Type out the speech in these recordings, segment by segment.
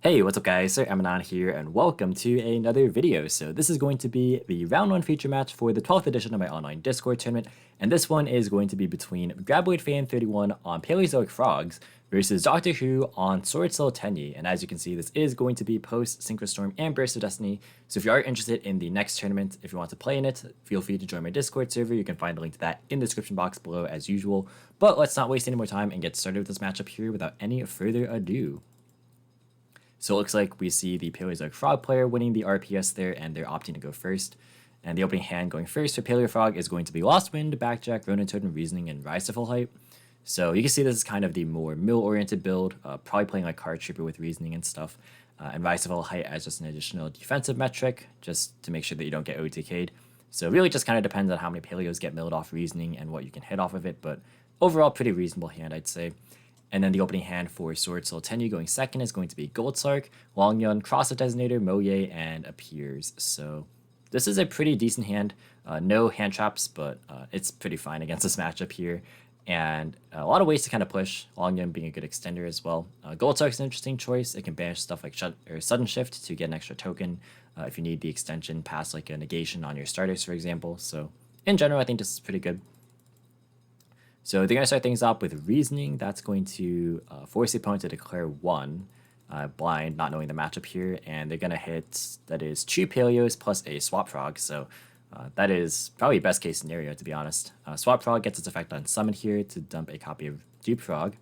Hey, what's up guys, Sir Emanon here, and welcome to another video. So this is going to be the round 1 feature match for the 12th edition of my online Discord tournament, and this one is going to be between GraboidFan31 on Paleozoic Frogs versus Doctor Who on Swordsoul Tenyi. And as you can see, this is going to be post Synchrostorm and Burst of Destiny, so if you are interested in the next tournament, if you want to play in it, feel free to join my Discord server. You can find a link to that in the description box below as usual. But let's not waste any more time and get started with this matchup here without any further ado. So it looks like we see the Paleozoic Frog player winning the RPS there, and they're opting to go first. And the opening hand going first for Paleo Frog is going to be Lost Wind, Backjack, Ronin Totem, Reasoning, and Rise to Full Height. So you can see this is kind of the more mill-oriented build, probably playing like Card Trooper with Reasoning and stuff, and Rise to Full Height as just an additional defensive metric, just to make sure that you don't get OTK'd. So it really just kind of depends on how many Paleos get milled off Reasoning and what you can hit off of it, but overall pretty reasonable hand, I'd say. And then the opening hand for Swordsoul Tenyi going second is going to be Goldsark, Longyun, Cross-Up Designator, Moye, and Appears. So this is a pretty decent hand. No hand traps, but it's pretty fine against this matchup here. And a lot of ways to kind of push, Longyun being a good extender as well. Goldsark's an interesting choice. It can banish stuff like Sudden Shift to get an extra token if you need the extension past like a negation on your starters, for example. So in general, I think this is pretty good. So they're going to start things off with Reasoning. That's going to force the opponent to declare 1, blind, not knowing the matchup here. And they're going to hit, that is 2 Paleos plus a Swap Frog. So that is probably best case scenario, to be honest. Swap Frog gets its effect on Summon here to dump a copy of Dupe Frog.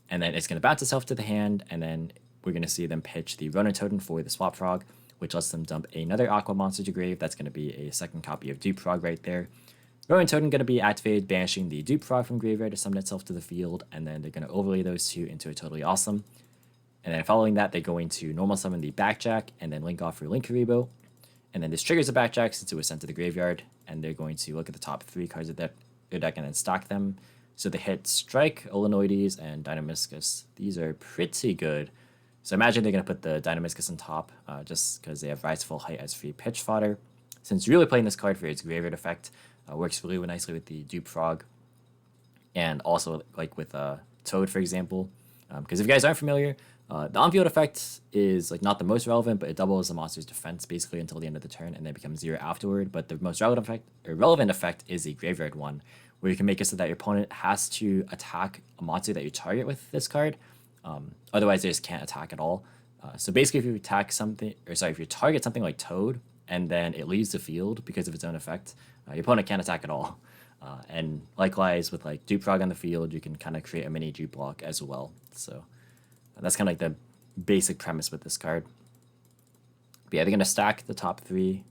And then it's going to bounce itself to the hand. And then we're going to see them pitch the Ronin Totem for the Swap Frog, which lets them dump another Aqua Monster to grave. That's going to be a second copy of Dupe Frog right there. Ronin Totem going to be activated, banishing the Dupe Frog from graveyard to summon itself to the field, and then they're going to overlay those two into a Totally Awesome. And then following that, they're going to normal summon the Backjack, and then link off for Hcabe. And then this triggers the Backjack since it was sent to the graveyard, and they're going to look at the top 3 cards of their deck and then stack them. So they hit Strike, Olenoides, and Dynamiscus. These are pretty good. So imagine they're going to put the Dynamiscus on top, just because they have Rise to Full Height as free pitch fodder. Since really playing this card for its graveyard effect, works really nicely with the Dupe Frog, and also like with Toad, for example. Because if you guys aren't familiar, the on-field effect is like not the most relevant, but it doubles the monster's defense basically until the end of the turn, and then becomes 0 afterward. But the most relevant effect is the graveyard one, where you can make it so that your opponent has to attack a monster that you target with this card. Otherwise, they just can't attack at all. So basically, if you attack something, or sorry, if you target something like Toad, and then it leaves the field because of its own effect, your opponent can't attack at all. And likewise, with like Dupe Frog on the field, you can kind of create a mini Dupe block as well. So that's kind of like the basic premise with this card. But yeah, they're going to stack the top 3,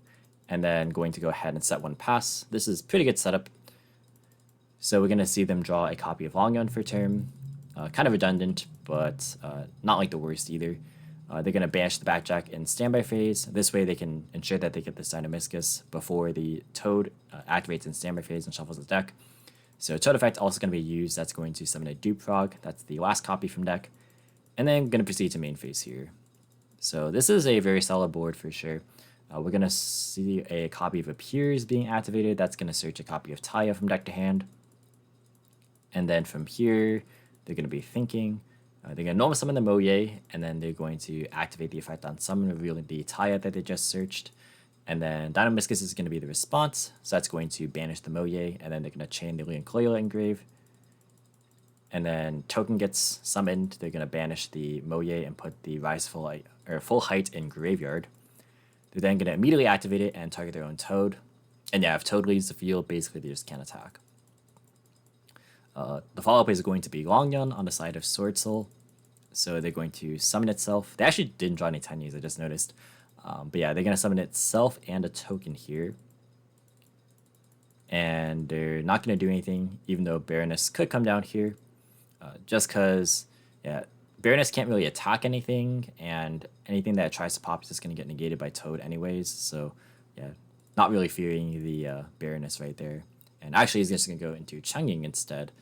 and then going to go ahead and set 1 pass. This is pretty good setup. So we're going to see them draw a copy of Longyun for turn. Kind of redundant, but not like the worst either. They're going to banish the Backjack in standby phase. This way they can ensure that they get this Dynamiscus before the Toad activates in standby phase and shuffles the deck. So Toad effect also going to be used. That's going to summon a Dupe Frog. That's the last copy from deck. And then going to proceed to main phase here. So this is a very solid board for sure. We're going to see a copy of Appears being activated. That's going to search a copy of Taya from deck to hand. And then from here, they're going to be thinking. They're going to normal summon the Moye, and then they're going to activate the effect on summon, revealing the Taya that they just searched. And then Dynamiscus is going to be the response, so that's going to banish the Moye, and then they're going to chain the Leon Cloyla engrave. And then Token gets summoned. They're going to banish the Moye and put the Rise Full Height in graveyard. They're then going to immediately activate it and target their own Toad. And yeah, if Toad leaves the field, basically they just can't attack. The follow-up is going to be Longyun on the side of Swordsoul. So they're going to summon itself. They actually didn't draw any Tenyis, I just noticed. But yeah, they're going to summon itself and a token here. And they're not going to do anything, even though Baroness could come down here. Just because, yeah, Baroness can't really attack anything, and anything that it tries to pop is just going to get negated by Toad anyways. So yeah, not really fearing the Baroness right there. And actually, he's just going to go into Chungying instead.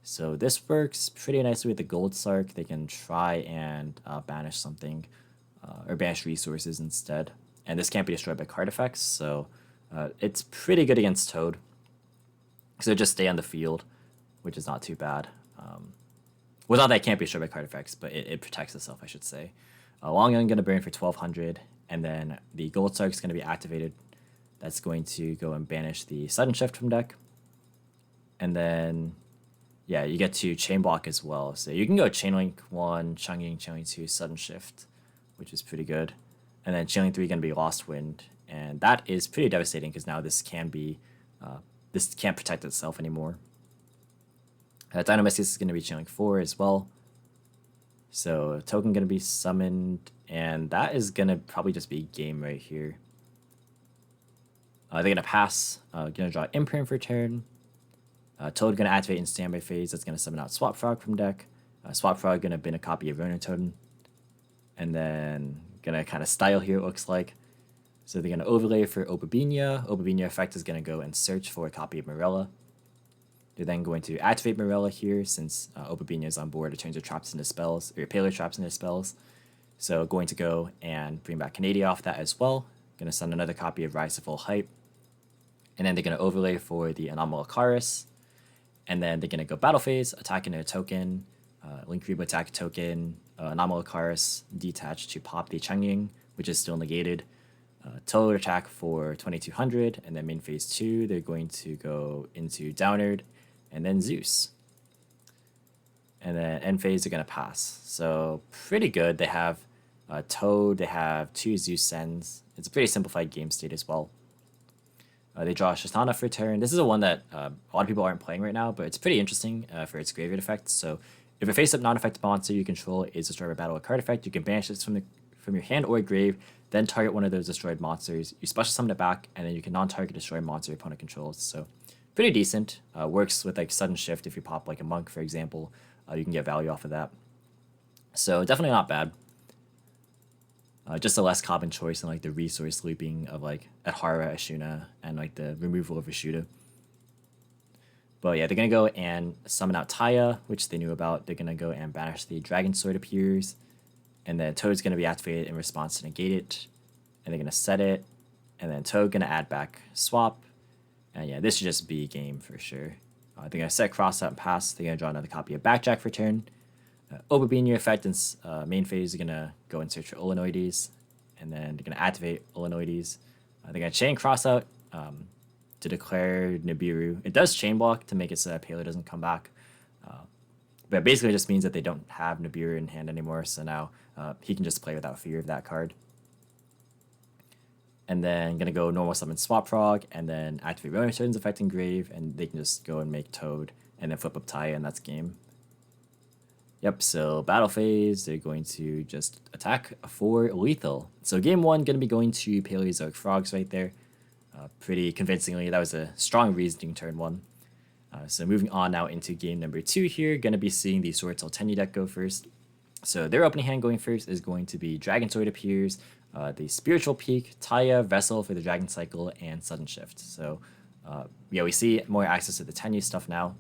So this works pretty nicely with the Goldsark. They can try and banish something, or banish resources instead. And this can't be destroyed by card effects, so it's pretty good against Toad. So just stay on the field, which is not too bad. Well, not that it can't be destroyed by card effects, but it protects itself, I should say. Longyon going to burn for 1200, and then the Gold Sark is going to be activated. That's going to go and banish the Sudden Shift from deck. And then, yeah, you get to Chain Block as well. So you can go Chainlink 1, Changing, Chainlink 2, Sudden Shift, which is pretty good. And then Chainlink 3 going to be Lost Wind. And that is pretty devastating because now this can be, this can't protect itself anymore. Dynamiscus is going to be Chainlink 4 as well. So token going to be summoned, and that is going to probably just be game right here. They're going to pass, going to draw Imprint for turn. Toad going to activate in standby phase. That's going to summon out Swap Frog from deck. Swap Frog going to bin a copy of Ronin Totem. And then going to kind of style here, it looks like. So they're going to overlay for Obabinia. Obabinia effect is going to go and search for a copy of Morella. They're then going to activate Morella here since Obabinia is on board. It turns your traps into spells, or your Paleo traps into spells. So going to go and bring back Canadia off that as well. Going to send another copy of Rise to Full Height. And then they're going to overlay for the Anomalocaris. And then they're going to go Battle Phase, attack into a token, Link Rebo attack token, Anomalocaris detach to pop the Changying, which is still negated. Toad attack for 2200, and then main phase 2, they're going to go into Downard, and then Zeus. And then end phase, they're going to pass. So pretty good. They have Toad, they have 2 Zeus Sends. It's a pretty simplified game state as well. They draw Shatana for turn. This is a one that a lot of people aren't playing right now, but it's pretty interesting for its graveyard effect. So if a face-up non-effective monster you control is destroyed by battle or card effect, you can banish this from your hand or grave, then target one of those destroyed monsters. You special summon it back, and then you can non-target destroy monster your opponent controls. So pretty decent. Works with like Sudden Shift. If you pop like a Monk, for example, you can get value off of that. So definitely not bad. Just a less common choice than like the resource looping of like Adhara, Ashuna, and like the removal of Ashuda. But yeah, they're going to go and summon out Taya, which they knew about. They're going to go and banish the Dragon Sword appears. And then Toad's going to be activated in response to negate it. And they're going to set it. And then Toad going to add back Swap. And yeah, this should just be game for sure. They're going to set Cross out and pass. They're going to draw another copy of Backjack for turn. Obabinia effect in main phase is going to go and search for Olenoides. And then they're going to activate Olenoides. They're going to chain Cross out to declare Nibiru. It does chain block to make it so that Paleo doesn't come back. But basically it just means that they don't have Nibiru in hand anymore. So now he can just play without fear of that card. And then going to go normal summon Swap Frog. And then activate Ronin Totem's effect in Grave. And they can just go and make Toad. And then flip up Taya, and that's game. Yep, so battle phase, they're going to just attack for lethal. So game 1, going to be going to Paleozoic Frogs right there. Pretty convincingly, that was a strong reasoning turn 1. So moving on now into game number 2 here, going to be seeing the Swordsoul Tenyi deck go first. So their opening hand going first is going to be Dragon Sword appears, the Spiritual Peak, Taya, Vessel for the Dragon Cycle, and Sudden Shift. So yeah, we see more access to the Tenyi stuff now,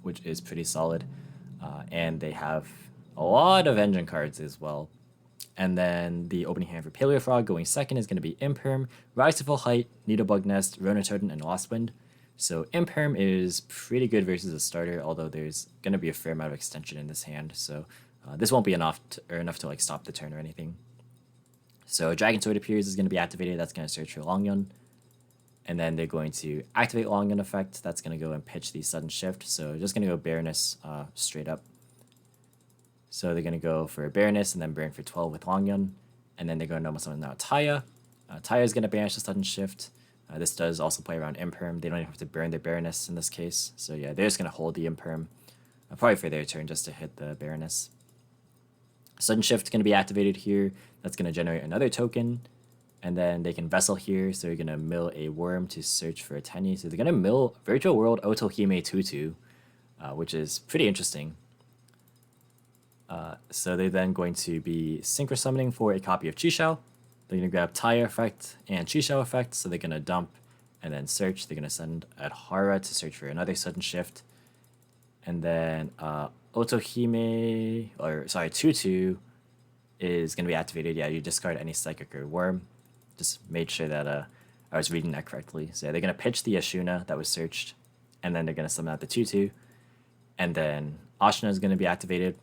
which is pretty solid. And they have a lot of engine cards as well. And then the opening hand for Paleo Frog going second is going to be Imperm, Rise to Full Height, Needlebug Nest, Ronin Totem, and Lost Wind. So Imperm is pretty good versus a starter, although there's going to be a fair amount of extension in this hand. So this won't be enough to like stop the turn or anything. So Dragon Sword appears is going to be activated. That's going to search for Longyon. And then they're going to activate Longyon effect. That's going to go and pitch the Sudden Shift. So just going to go Baroness straight up. So they're going to go for Baroness and then burn for 12 with Longyon. And then they're going to normal summon out Taya. Taya is going to banish the Sudden Shift. This does also play around Imperm. They don't even have to burn their Baroness in this case. So yeah, they're just going to hold the Imperm. Probably for their turn just to hit the Baroness. Sudden Shift is going to be activated here. That's going to generate another token. And then they can Vessel here, so you're going to mill a Worm to search for a Tenyi. So they're going to mill Virtual World Otohime Tutu, which is pretty interesting. So they're then going to be Synchro Summoning for a copy of Chishao. They're going to grab Taya effect and Chishao effect, so they're going to dump and then search. They're going to send Adhara to search for another Sudden Shift. And then Tutu is going to be activated. Yeah, you discard any Psychic or Worm. Just made sure that I was reading that correctly. So yeah, they're going to pitch the Ashuna that was searched, and then they're going to summon out the Tutu. And then Ashuna is going to be activated.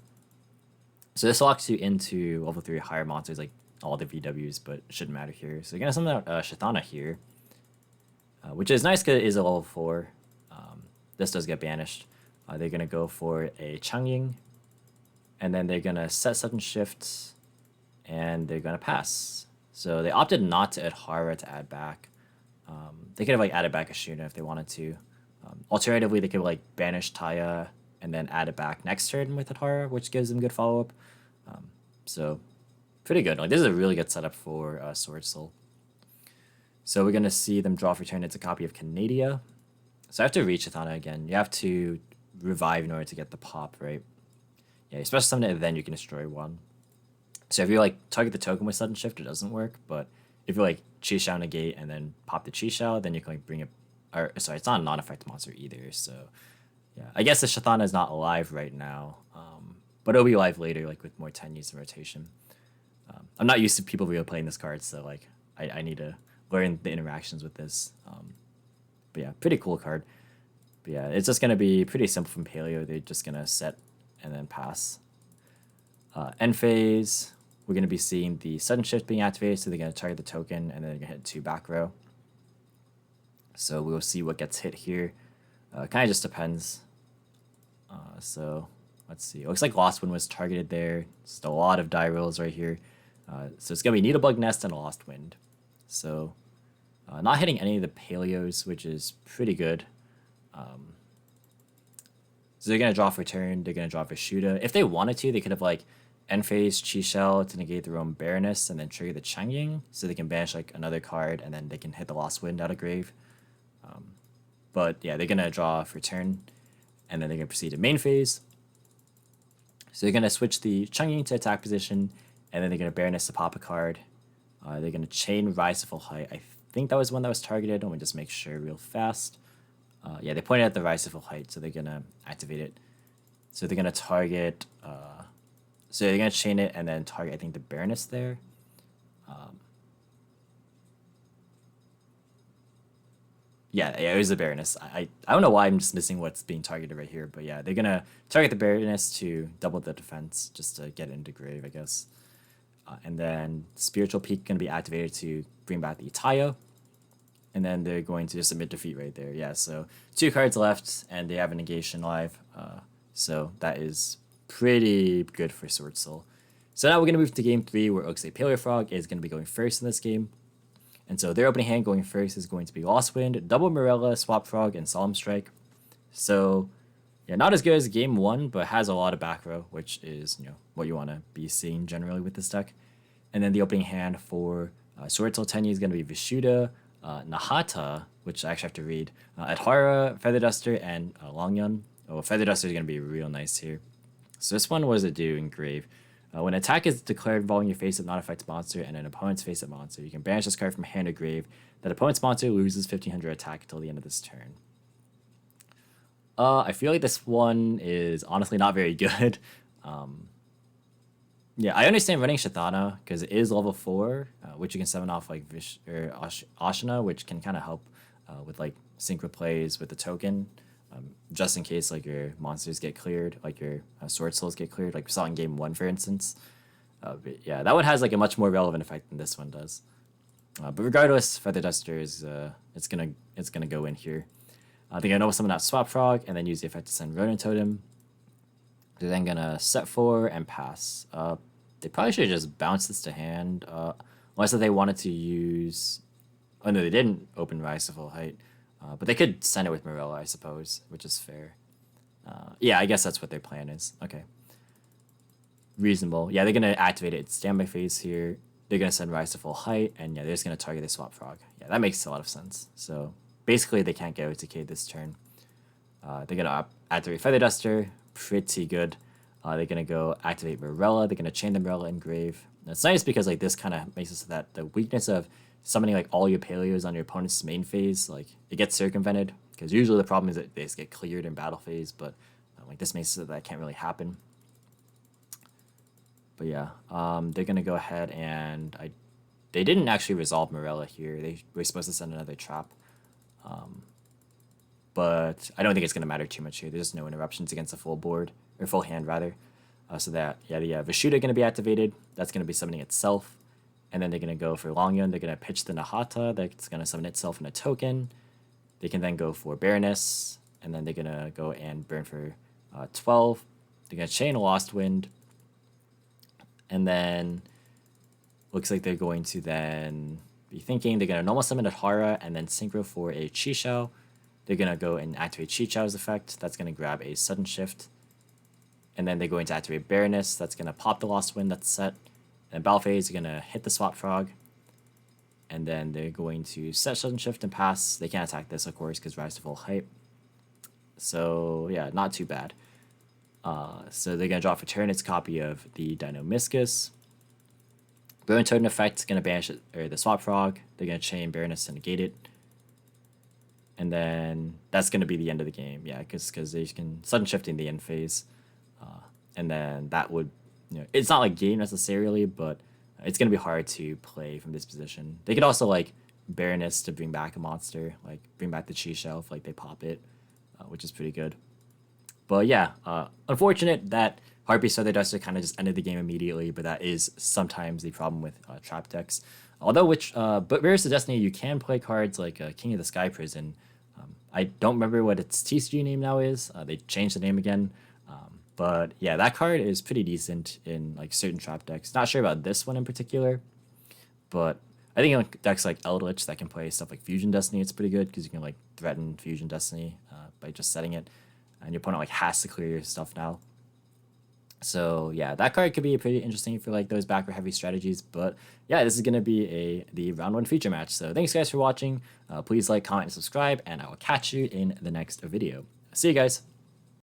So this locks you into level 3 higher monsters like all the VWs, but it shouldn't matter here. So you're gonna summon out Shatana here, which is nice because it is a level 4. This does get banished. They're gonna go for a Changying, and then they're gonna set sudden shifts, and they're gonna pass. So they opted not to add Hara to add back. They could have like added back a Shuna if they wanted to. Alternatively, they could like banish Taya and then add it back next turn with Hara, which gives them good follow up. So pretty good. Like this is a really good setup for Swordsoul. So we're gonna see them draw for turn. It's a copy of Canadia. So I have to reach Athana again. You have to revive in order to get the pop, right? Yeah, especially summon it, and then you can destroy one. So if you like target the token with sudden shift, it doesn't work. But if you like Chi Shao negate and then pop the Chi Shao, then you can like bring it. Or sorry, it's not a non-effect monster either. So yeah, I guess the Shathana is not alive right now, but it'll be alive later, like with more Tenyis in rotation. I'm not used to people really playing this card, so like I need to learn the interactions with this. But yeah, pretty cool card. But yeah, it's just gonna be pretty simple from Paleo. They're just gonna set and then pass. End phase, we're gonna be seeing the sudden shift being activated, so they're gonna target the token and then they're gonna hit 2 back row. So we'll see what gets hit here. Kind of just depends. So let's see. It looks like Lost Wind was targeted there. Just a lot of die rolls right here. So it's gonna be Needlebug Nest and a Lost Wind. So not hitting any of the Paleos, which is pretty good. So they're gonna draw for turn. They're gonna draw for Shuda. If they wanted to, they could have like end phase Chi Shell to negate their own Baroness and then trigger the Changying, so they can banish like another card and then they can hit the Lost Wind out of grave. But yeah, they're gonna draw for turn, and then they're gonna proceed to main phase. So they're gonna switch the Changying to attack position, and then they're gonna Baroness to pop a card. They're gonna chain Rise to Full Height. I think that was one that was targeted. Let me just make sure real fast. Yeah, they pointed at the Rise to Full Height, so they're gonna activate it. So they're gonna target. So they're gonna chain it and then target, I think, the Baroness there. Yeah, it was the Baroness. I don't know why I'm just missing what's being targeted right here, but yeah, they're gonna target the Baroness to double the defense just to get it into grave, I guess. And then Spiritual Peak gonna be activated to bring back the Taya. And then they're going to just submit defeat right there. Yeah, so 2 cards left, and they have a negation live. So that is pretty good for Swordsoul. So now we're gonna move to game 3, where it looks like Paleofrog is gonna be going first in this game. And so their opening hand going first is going to be Lost Wind, Double Morella, Swap Frog, and Solemn Strike. So yeah, not as good as game 1, but has a lot of back row, which is what you want to be seeing generally with this deck. And then the opening hand for Swordsoul Tenyi is going to be Vishuda, Nahata, which I actually have to read, Adhara, Feather Duster, and Longyun. Oh, Feather Duster is going to be real nice here. So this one, what does it do in grave? When attack is declared involving your face-up non-effect monster and an opponent's face-up monster, you can banish this card from hand or grave. That opponent's monster loses 1500 attack until the end of this turn. I feel like this one is honestly not very good. Yeah, I understand running Shathana because it is level 4, which you can summon off like Ashina, which can kind of help with like synchro plays with the token. Just in case like your monsters get cleared, like your Sword Souls get cleared, like we saw in game 1 for instance. But yeah, that one has like a much more relevant effect than this one does. But regardless, Feather Duster is it's gonna go in here. They're gonna know summon out Swap Frog and then use the effect to send Rodent Totem. They're then gonna set 4 and pass. They probably should have just bounced this to hand, unless they wanted to use. Oh no, they didn't open Rise to Full Height. But they could send it with Morella, I suppose, which is fair. Yeah, I guess that's what their plan is. Okay. Reasonable. Yeah, they're going to activate it. It's standby phase here. They're going to send Rise to Full Height, and yeah, they're just going to target the Swap Frog. Yeah, that makes a lot of sense. So basically, they can't get OTK this turn. They're going to activate Feather Duster. Pretty good. They're going to go activate Morella. They're going to chain the Morella in grave. And it's nice because like this kind of makes it so that the weakness of summoning like all your Paleos on your opponent's main phase, like it gets circumvented, because usually the problem is that they just get cleared in battle phase, but like this makes it so that can't really happen. But yeah, they're gonna go ahead and they didn't actually resolve Morella here. They were supposed to send another trap, but I don't think it's gonna matter too much here. There's no interruptions against the full board or full hand rather. So that, yeah, the Vishuda going to be activated. That's going to be summoning itself. And then they're going to go for Longyun. They're going to pitch the Nahata. That's going to summon itself in a token. They can then go for Baroness. And then they're going to go and burn for 12. They're going to chain a Lost Wind. And then looks like they're going to then be thinking they're going to normal summon a Hara and then synchro for a Chixiao. They're going to go and activate Chixiao's effect. That's going to grab a Sudden Shift. And then they're going to activate Baroness. That's going to pop the Lost Wind that's set. And Balphase is going to hit the Swap Frog. And then they're going to set Sudden Shift and pass. They can't attack this, of course, because Rise to Full Height. So, yeah, not too bad. So they're going to draw for turn its copy of the Dino-Miscus. Burn Totem effect is going to banish it, or the Swap Frog. They're going to chain Baroness and negate it. And then that's going to be the end of the game, yeah, because they can Sudden Shift in the end phase. And then that would, it's not like game necessarily, but it's going to be hard to play from this position. They could also like Baroness to bring back a monster, like bring back the Chixiao if like they pop it, which is pretty good. But yeah, unfortunate that Harpy's Feather Duster kind of just ended the game immediately, but that is sometimes the problem with trap decks. Although but Rarest of Destiny, you can play cards like King of the Sky Prison. I don't remember what its TCG name now is. They changed the name again. But yeah, that card is pretty decent in like certain trap decks. Not sure about this one in particular, but I think in decks like Eldritch that can play stuff like Fusion Destiny, it's pretty good because you can like threaten Fusion Destiny by just setting it, and your opponent like has to clear your stuff now. So yeah, that card could be pretty interesting for like those backer heavy strategies. But yeah, this is gonna be the round 1 feature match. So thanks guys for watching. Please like, comment, and subscribe, and I will catch you in the next video. See you guys.